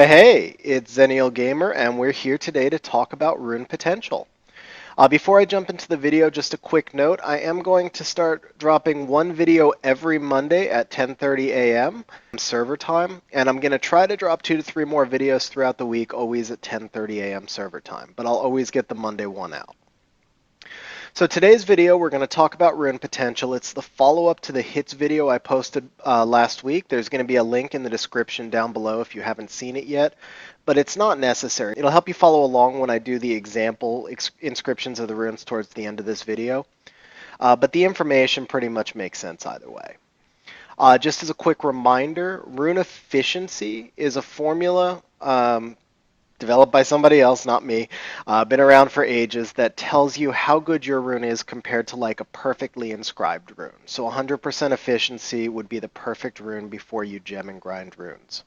Hey, it's Zenial Gamer, and we're here today to talk about Rune Potential. Before I jump into the video, just a quick note. I am going to start dropping one video every Monday at 10:30 a.m. server time, and I'm going to try to drop 2 to 3 more videos throughout the week, always at 10:30 a.m. server time, but I'll always get the Monday one out. So today's video, we're going to talk about Rune Potential. It's the follow-up to the hits video I posted last week. There's going to be a link in the description down below if you haven't seen it yet, but it's not necessary. It'll help you follow along when I do the example inscriptions of the runes towards the end of this video, but the information pretty much makes sense either way. Just as a quick reminder, rune efficiency is a formula developed by somebody else, not me, been around for ages, that tells you how good your rune is compared to like a perfectly inscribed rune. So 100% efficiency would be the perfect rune before you gem and grind runes.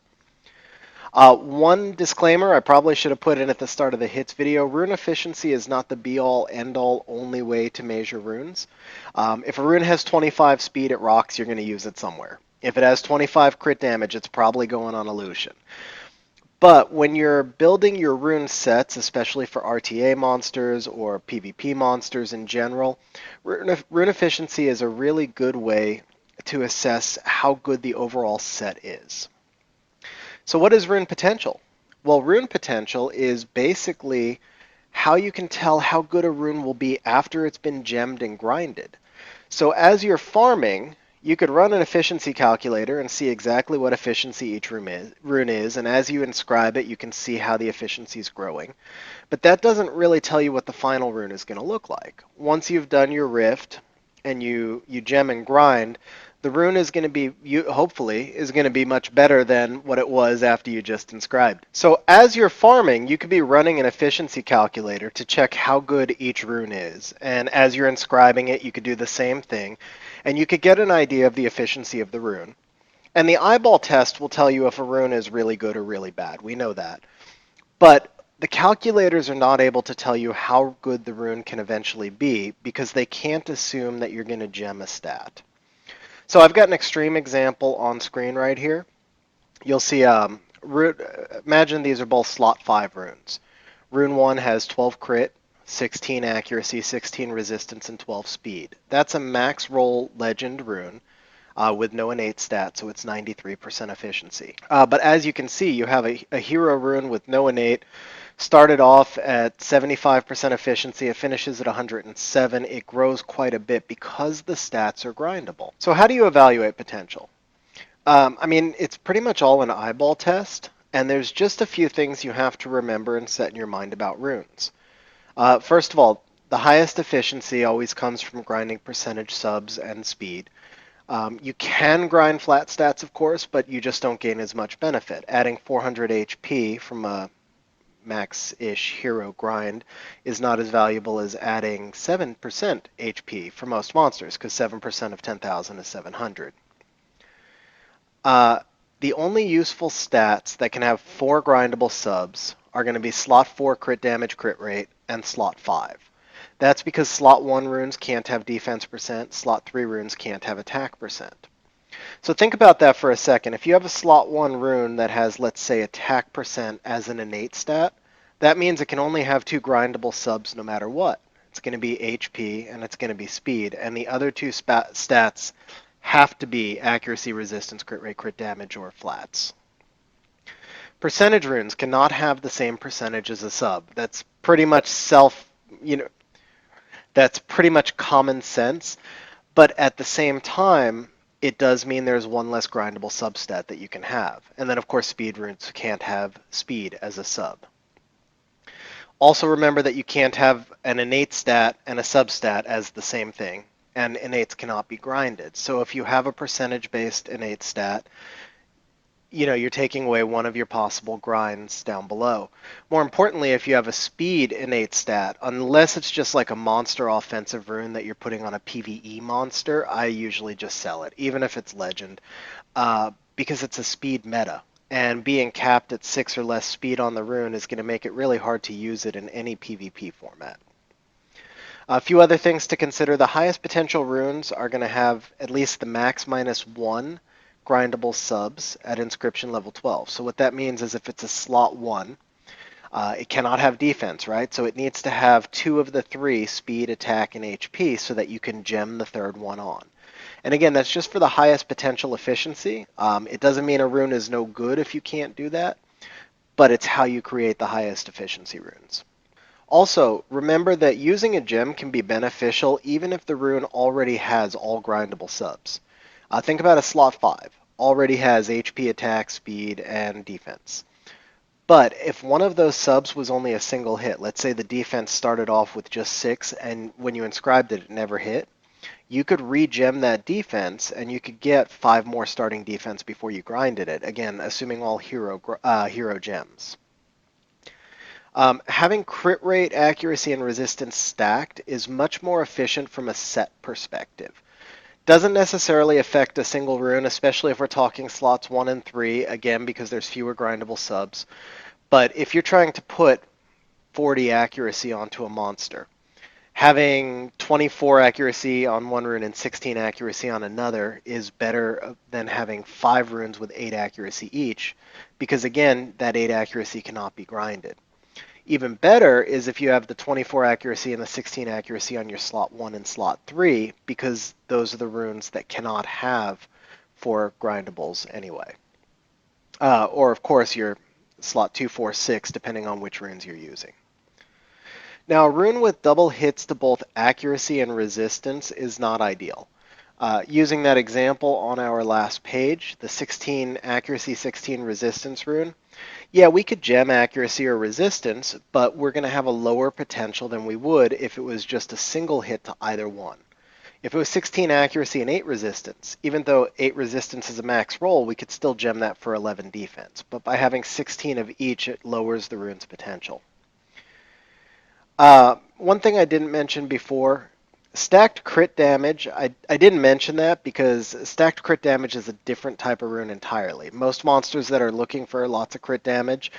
One disclaimer I probably should have put in at the start of the hits video: rune efficiency is not the be-all, end-all, only way to measure runes. If a rune has 25 speed, it rocks, you're going to use it somewhere. If it has 25 crit damage, it's probably going on illusion. But when you're building your rune sets, especially for RTA monsters or PvP monsters in general, rune efficiency is a really good way to assess how good the overall set is. So what is rune potential? Well, rune potential is basically how you can tell how good a rune will be after it's been gemmed and grinded. So as you're farming, you could run an efficiency calculator and see exactly what efficiency each rune is, and as you inscribe it, you can see how the efficiency is growing. But that doesn't really tell you what the final rune is going to look like. Once you've done your rift and you gem and grind, the rune is going to be, hopefully, is going to be much better than what it was after you just inscribed. So as you're farming, you could be running an efficiency calculator to check how good each rune is. And as you're inscribing it, you could do the same thing, and you could get an idea of the efficiency of the rune. And the eyeball test will tell you if a rune is really good or really bad. We know that. But the calculators are not able to tell you how good the rune can eventually be because they can't assume that you're going to gem a stat. So I've got an extreme example on screen right here. You'll see, imagine these are both slot 5 runes. Rune 1 has 12 crit, 16 accuracy, 16 resistance, and 12 speed. That's a max roll legend rune with no innate stat, so it's 93% efficiency. But as you can see, you have a hero rune with no innate, started off at 75% efficiency, it finishes at 107. It grows quite a bit because the stats are grindable. So how do you evaluate potential? I mean, it's pretty much all an eyeball test, and there's just a few things you have to remember and set in your mind about runes. First of all, the highest efficiency always comes from grinding percentage subs and speed. You can grind flat stats, of course, but you just don't gain as much benefit. Adding 400 HP from a max-ish hero grind is not as valuable as adding 7% HP for most monsters, because 7% of 10,000 is 700. The only useful stats that can have 4 grindable subs are going to be slot 4 crit damage crit rate and slot 5. That's because slot 1 runes can't have defense percent, slot 3 runes can't have attack percent. So think about that for a second. If you have a slot 1 rune that has, let's say, attack percent as an innate stat, that means it can only have 2 grindable subs no matter what. It's going to be HP and it's going to be speed, and the other 2 stats have to be accuracy, resistance, crit rate, crit damage, or flats. Percentage runes cannot have the same percentage as a sub. That's pretty much that's pretty much common sense, but at the same time, it does mean there's one less grindable substat that you can have. And then, of course, speed runes can't have speed as a sub. Also remember that you can't have an innate stat and a substat as the same thing, and innates cannot be grinded. So if you have a percentage-based innate stat, you're taking away one of your possible grinds down below. More importantly, if you have a speed innate stat, unless it's just like a monster offensive rune that you're putting on a PvE monster, I usually just sell it, even if it's legend, because it's a speed meta. And being capped at 6 or less speed on the rune is going to make it really hard to use it in any PvP format. A few other things to consider. The highest potential runes are going to have at least the max -1 grindable subs at inscription level 12. So what that means is if it's a slot 1, it cannot have defense, right? So it needs to have 2 of the 3 speed, attack, and HP so that you can gem the third one on. And again, that's just for the highest potential efficiency. It doesn't mean a rune is no good if you can't do that, but it's how you create the highest efficiency runes. Also, remember that using a gem can be beneficial even if the rune already has all grindable subs. Think about a slot 5. Already has HP, attack, speed, and defense. But if one of those subs was only a single hit, let's say the defense started off with just 6 and when you inscribed it, it never hit, you could regem that defense and you could get 5 more starting defense before you grinded it. Again, assuming all hero gems. Having crit rate, accuracy, and resistance stacked is much more efficient from a set perspective. Doesn't necessarily affect a single rune, especially if we're talking slots 1 and 3, again, because there's fewer grindable subs. But if you're trying to put 40 accuracy onto a monster, having 24 accuracy on one rune and 16 accuracy on another is better than having 5 runes with 8 accuracy each, because again, that 8 accuracy cannot be grinded. Even better is if you have the 24 accuracy and the 16 accuracy on your slot 1 and slot 3, because those are the runes that cannot have 4 grindables anyway. Or of course your slot 2, 4, 6, depending on which runes you're using. Now, a rune with double hits to both accuracy and resistance is not ideal. Using that example on our last page, the 16 accuracy, 16 resistance rune, yeah, we could gem accuracy or resistance, but we're going to have a lower potential than we would if it was just a single hit to either one. If it was 16 accuracy and 8 resistance, even though 8 resistance is a max roll, we could still gem that for 11 defense. But by having 16 of each, it lowers the rune's potential. One thing I didn't mention before, stacked crit damage. I didn't mention that because stacked crit damage is a different type of rune entirely. Most monsters that are looking for lots of crit damage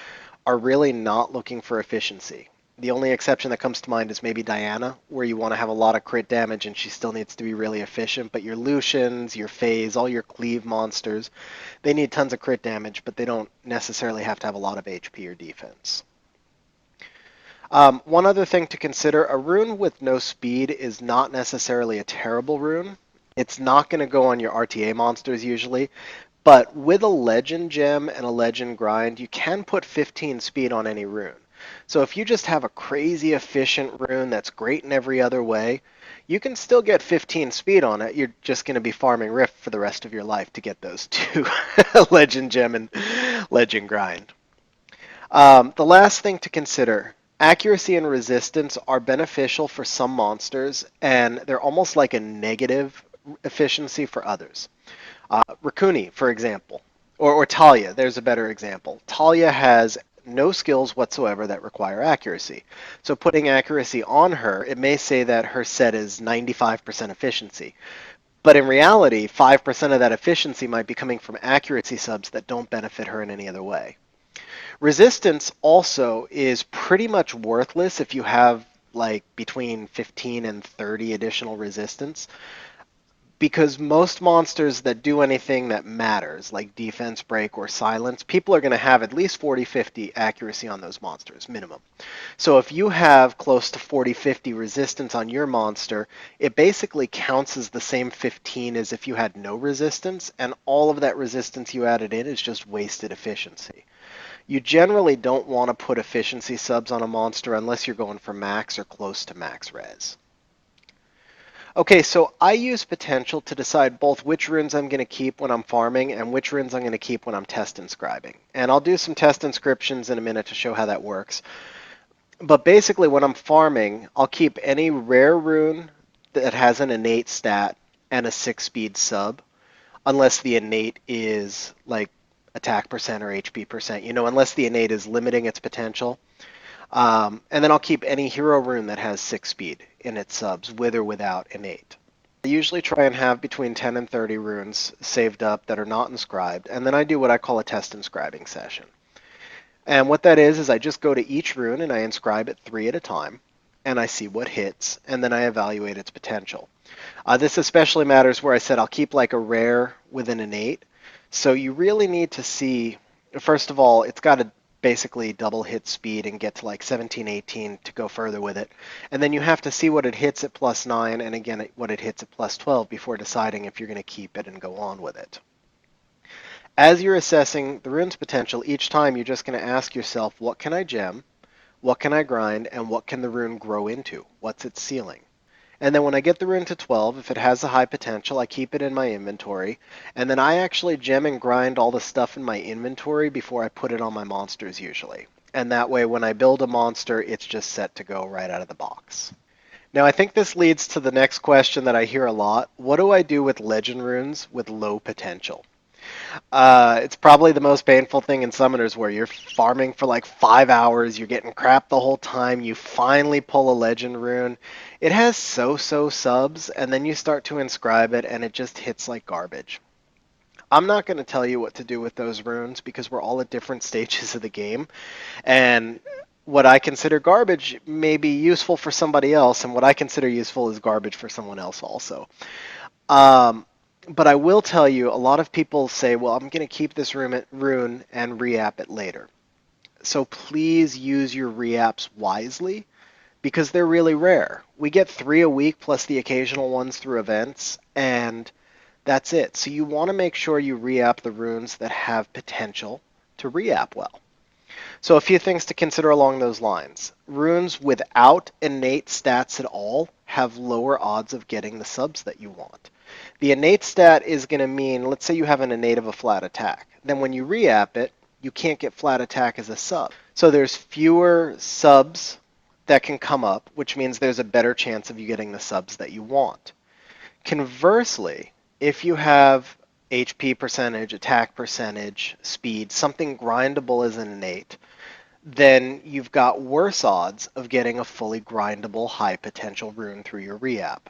are really not looking for efficiency. The only exception that comes to mind is maybe Diana, where you want to have a lot of crit damage and she still needs to be really efficient, but your Lucians, your Fays, all your cleave monsters, they need tons of crit damage, but they don't necessarily have to have a lot of HP or defense. One other thing to consider, a rune with no speed is not necessarily a terrible rune. It's not going to go on your RTA monsters usually, but with a legend gem and a legend grind, you can put 15 speed on any rune. So if you just have a crazy efficient rune that's great in every other way, you can still get 15 speed on it. You're just going to be farming Rift for the rest of your life to get those 2, legend gem and legend grind. The last thing to consider, accuracy and resistance are beneficial for some monsters, and they're almost like a negative efficiency for others. Raccoon, for example, or Talia, there's a better example. Talia has no skills whatsoever that require accuracy. So putting accuracy on her, it may say that her set is 95% efficiency. But in reality, 5% of that efficiency might be coming from accuracy subs that don't benefit her in any other way. Resistance also is pretty much worthless if you have like between 15 and 30 additional resistance, because most monsters that do anything that matters, like defense, break, or silence, people are going to have at least 40-50 accuracy on those monsters, minimum. So if you have close to 40-50 resistance on your monster, it basically counts as the same 15 as if you had no resistance, and all of that resistance you added in is just wasted efficiency. You generally don't want to put efficiency subs on a monster unless you're going for max or close to max res. Okay, so I use potential to decide both which runes I'm going to keep when I'm farming and which runes I'm going to keep when I'm test inscribing. And I'll do some test inscriptions in a minute to show how that works. But basically when I'm farming, I'll keep any rare rune that has an innate stat and a 6-speed sub, unless the innate is like attack percent or HP percent, unless the innate is limiting its potential. And then I'll keep any hero rune that has 6 speed in its subs, with or without innate. I usually try and have between 10 and 30 runes saved up that are not inscribed, and then I do what I call a test inscribing session. And what that is I just go to each rune and I inscribe it 3 at a time, and I see what hits, and then I evaluate its potential. This especially matters where I said I'll keep like a rare with an innate. So you really need to see, first of all, it's got to basically double hit speed and get to like 17, 18 to go further with it. And then you have to see what it hits at +9 and again what it hits at +12 before deciding if you're going to keep it and go on with it. As you're assessing the rune's potential, each time you're just going to ask yourself, what can I gem, what can I grind, and what can the rune grow into? What's its ceiling? And then when I get the rune to 12, if it has a high potential, I keep it in my inventory. And then I actually gem and grind all the stuff in my inventory before I put it on my monsters usually. And that way when I build a monster, it's just set to go right out of the box. Now I think this leads to the next question that I hear a lot. What do I do with legend runes with low potential? It's probably the most painful thing in Summoners where you're farming for like 5 hours, you're getting crap the whole time, you finally pull a legend rune. It has so-so subs, and then you start to inscribe it, and it just hits like garbage. I'm not going to tell you what to do with those runes because we're all at different stages of the game, and what I consider garbage may be useful for somebody else, and what I consider useful is garbage for someone else also. Um, but I will tell you, a lot of people say, well, I'm going to keep this rune and re-app it later. So please use your re-apps wisely because they're really rare. We get 3 a week plus the occasional ones through events, and that's it. So you want to make sure you re-app the runes that have potential to re-app well. So a few things to consider along those lines. Runes without innate stats at all have lower odds of getting the subs that you want. The innate stat is going to mean, let's say you have an innate of a flat attack. Then when you re-app it, you can't get flat attack as a sub. So there's fewer subs that can come up, which means there's a better chance of you getting the subs that you want. Conversely, if you have HP percentage, attack percentage, speed, something grindable as an innate, then you've got worse odds of getting a fully grindable high potential rune through your re-app.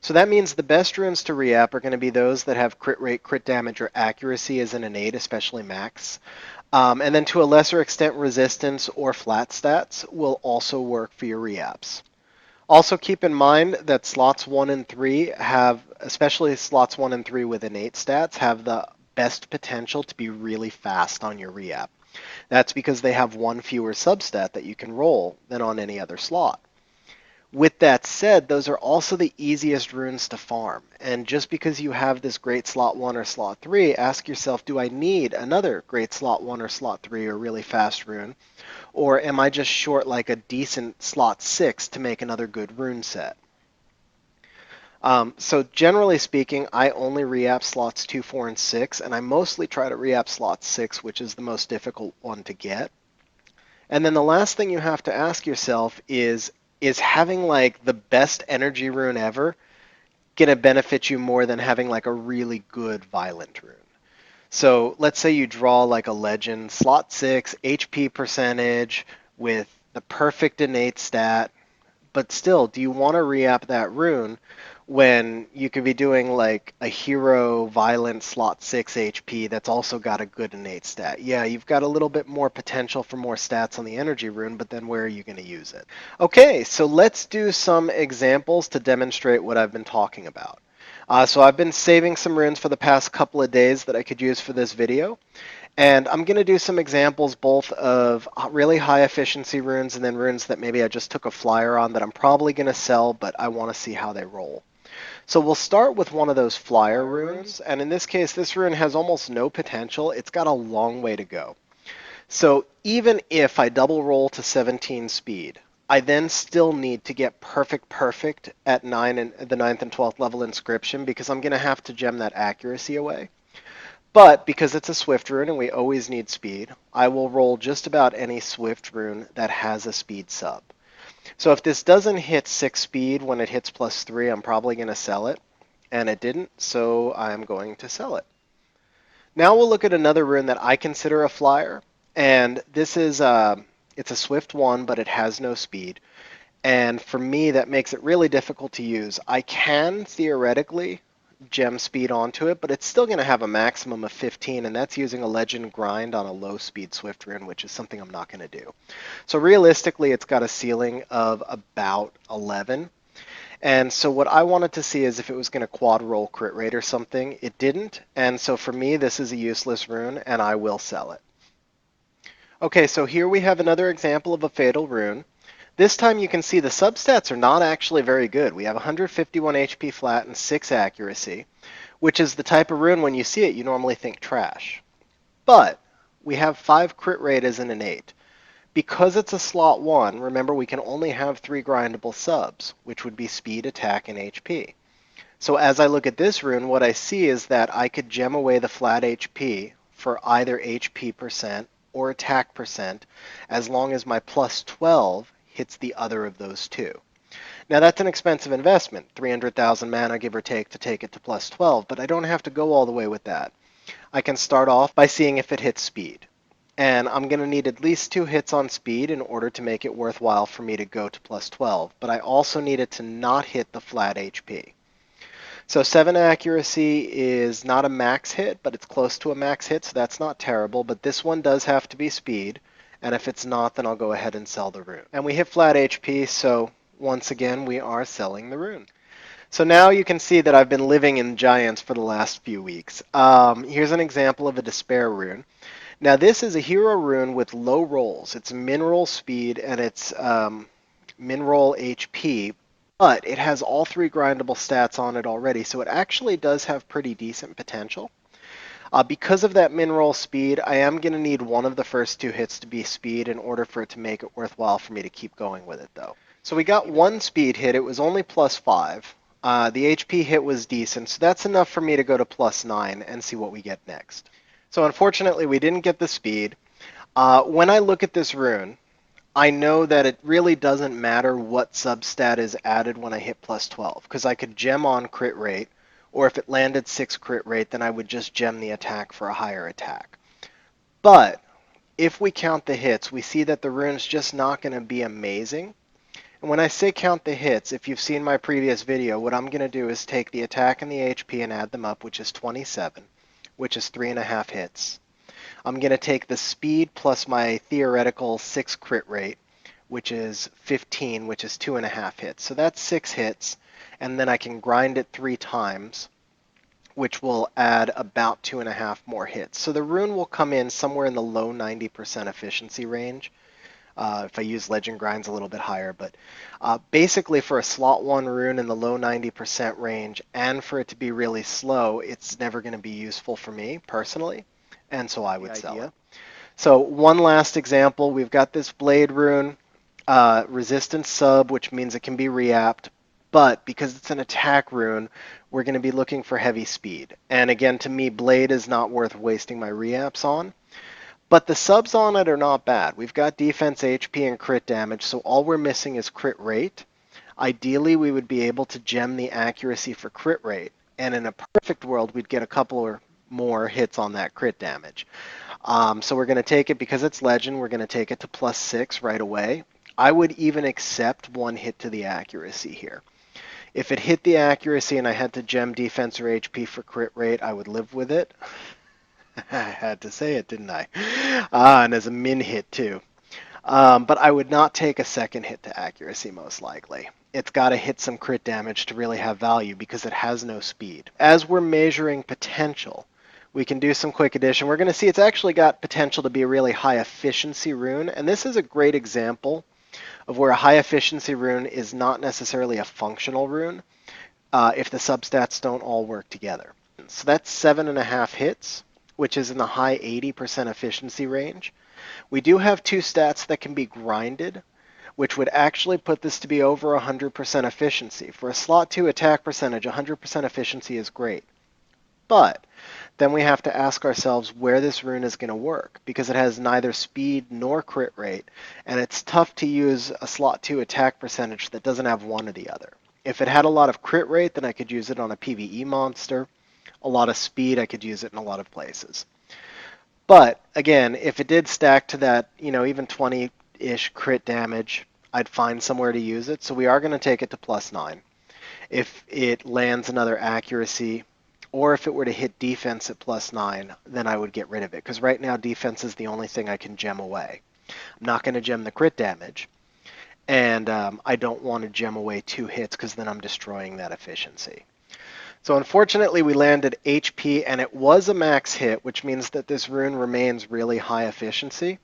So that means the best runes to re-app are going to be those that have crit rate, crit damage, or accuracy as an innate, especially max. And then to a lesser extent, resistance or flat stats will also work for your re-apps. Also keep in mind that slots 1 and 3 have, especially slots 1 and 3 with innate stats, have the best potential to be really fast on your re-app. That's because they have one fewer substat that you can roll than on any other slot. With that said, those are also the easiest runes to farm. And just because you have this great slot 1 or slot 3, ask yourself, do I need another great slot 1 or slot 3 or really fast rune? Or am I just short like a decent slot 6 to make another good rune set? So generally speaking, I only re-app slots 2, 4, and 6, and I mostly try to re-app slot 6, which is the most difficult one to get. And then the last thing you have to ask yourself is having like the best energy rune ever going to benefit you more than having like a really good violent rune? So let's say you draw like a legend, slot 6, HP percentage with the perfect innate stat, but still, do you want to re-app that rune when you could be doing like a hero violent slot 6 HP that's also got a good innate stat? Yeah, you've got a little bit more potential for more stats on the energy rune, but then where are you going to use it? Okay, so let's do some examples to demonstrate what I've been talking about. So I've been saving some runes for the past couple of days that I could use for this video. And I'm going to do some examples both of really high efficiency runes and then runes that maybe I just took a flyer on that I'm probably going to sell, but I want to see how they roll. So we'll start with one of those flyer runes, and in this case, this rune has almost no potential. It's got a long way to go. So even if I double roll to 17 speed, I then still need to get perfect at the 9th and 12th level inscription because I'm going to have to gem that accuracy away. But because it's a Swift rune and we always need speed, I will roll just about any Swift rune that has a speed sub. So if this doesn't hit 6 speed when it hits +3, I'm probably going to sell it. And it didn't, so I'm going to sell it. Now we'll look at another rune that I consider a flyer. And this is, it's a Swift 1, but it has no speed. And for me, that makes it really difficult to use. I can theoretically gem speed onto it, but it's still going to have a maximum of 15, and that's using a legend grind on a low speed Swift rune, which is something I'm not going to do. So realistically, it's got a ceiling of about 11. And so what I wanted to see is if it was going to quad roll crit rate or something. It didn't, and so for me this is a useless rune and I will sell it. Okay, so here we have another example of a fatal rune. This time you can see the substats are not actually very good. We have 151 HP flat and 6 accuracy, which is the type of rune when you see it you normally think trash. But we have 5 crit rate as an innate. Because it's a slot 1, remember we can only have 3 grindable subs, which would be speed, attack, and HP. So as I look at this rune, what I see is that I could gem away the flat HP for either HP percent or attack percent as long as my plus 12 hits the other of those two. Now that's an expensive investment, 300,000 mana give or take it to plus 12, but I don't have to go all the way with that. I can start off by seeing if it hits speed. And I'm going to need at least 2 hits on speed in order to make it worthwhile for me to go to plus 12, but I also need it to not hit the flat HP. So 7 accuracy is not a max hit, but it's close to a max hit, so that's not terrible, but this one does have to be speed, and if it's not, then I'll go ahead and sell the rune. And we hit flat HP, so once again we are selling the rune. So now you can see that I've been living in giants for the last few weeks. Here's an example of a despair rune. Now this is a hero rune with low rolls. It's min roll speed and it's min roll HP, but it has all 3 grindable stats on it already, so it actually does have pretty decent potential. Because of that min roll speed, I am going to need one of the first 2 hits to be speed in order for it to make it worthwhile for me to keep going with it though. So we got one speed hit, it was only plus 5. The HP hit was decent, so that's enough for me to go to plus 9 and see what we get next. So unfortunately we didn't get the speed. When I look at this rune, I know that it really doesn't matter what substat is added when I hit plus 12, because I could gem on crit rate, or if it landed 6 crit rate, then I would just gem the attack for a higher attack. But if we count the hits, we see that the rune's just not going to be amazing. And when I say count the hits, if you've seen my previous video, what I'm going to do is take the attack and the HP and add them up, which is 27, which is 3.5 hits. I'm going to take the speed plus my theoretical 6 crit rate, which is 15, which is 2.5 hits. So that's 6 hits, and then I can grind it 3 times, which will add about 2.5 more hits. So the rune will come in somewhere in the low 90% efficiency range. If I use legend grinds a little bit higher, but basically for a slot 1 rune in the low 90% range and for it to be really slow, it's never going to be useful for me personally, and so I would sell it. So one last example, we've got this blade rune, resistance sub, which means it can be reapped, but because it's an attack rune, we're going to be looking for heavy speed. And again, to me, blade is not worth wasting my reapps on. But the subs on it are not bad. We've got defense, HP, and crit damage, so all we're missing is crit rate. Ideally, we would be able to gem the accuracy for crit rate, and in a perfect world, we'd get a couple or more hits on that crit damage. So we're going to take it, because it's legend, we're going to take it to plus 6 right away. I would even accept 1 hit to the accuracy here. If it hit the accuracy and I had to gem defense or HP for crit rate, I would live with it. I had to say it, didn't I? And as a min hit too. But I would not take a second hit to accuracy most likely. It's got to hit some crit damage to really have value because it has no speed. As we're measuring potential, we can do some quick addition. We're going to see it's actually got potential to be a really high efficiency rune, and this is a great example of where a high efficiency rune is not necessarily a functional rune if the substats don't all work together. So that's 7.5 hits, which is in the high 80% efficiency range. We do have 2 stats that can be grinded, which would actually put this to be over 100% efficiency. For a slot 2 attack percentage, 100% efficiency is great. But then we have to ask ourselves where this rune is going to work, because it has neither speed nor crit rate, and it's tough to use a slot 2 attack percentage that doesn't have one or the other. If it had a lot of crit rate, then I could use it on a PvE monster. A lot of speed, I could use it in a lot of places. But again, if it did stack to that, even 20-ish crit damage, I'd find somewhere to use it. So we are going to take it to plus 9. If it lands another accuracy, or if it were to hit defense at plus 9, then I would get rid of it. Because right now defense is the only thing I can gem away. I'm not going to gem the crit damage. and I don't want to gem away 2 hits because then I'm destroying that efficiency. So unfortunately we landed HP and it was a max hit, which means that this rune remains really high efficiency.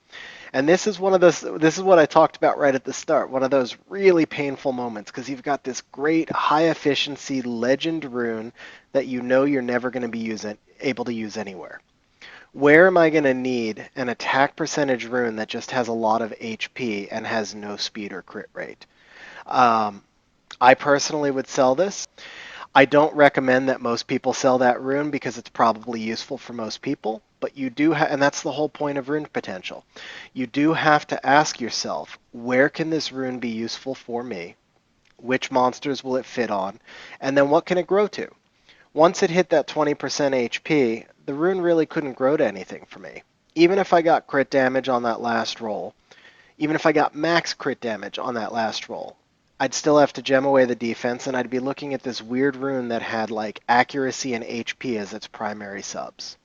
And this is this is what I talked about right at the start, one of those really painful moments because you've got this great high efficiency legend rune that you know you're never going to be able to use anywhere. Where am I going to need an attack percentage rune that just has a lot of HP and has no speed or crit rate? Um, I personally would sell this. I don't recommend that most people sell that rune because it's probably useful for most people, but you do and that's the whole point of rune potential. You do have to ask yourself, where can this rune be useful for me? Which monsters will it fit on? And then what can it grow to? Once it hit that 20% HP, the rune really couldn't grow to anything for me. Even if I got crit damage on that last roll, even if I got max crit damage on that last roll, I'd still have to gem away the defense, and I'd be looking at this weird rune that had like accuracy and HP as its primary subs.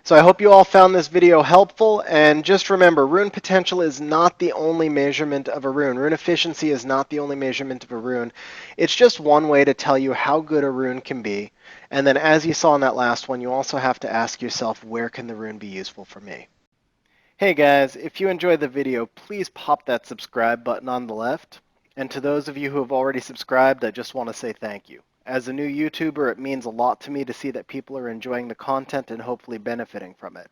So I hope you all found this video helpful, and just remember, rune potential is not the only measurement of a rune. Rune efficiency is not the only measurement of a rune. It's just one way to tell you how good a rune can be, and then as you saw in that last one, you also have to ask yourself, where can the rune be useful for me? Hey guys, if you enjoyed the video, please pop that subscribe button on the left. And to those of you who have already subscribed, I just want to say thank you. As a new YouTuber, it means a lot to me to see that people are enjoying the content and hopefully benefiting from it.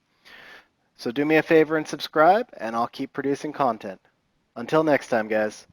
So do me a favor and subscribe, and I'll keep producing content. Until next time, guys.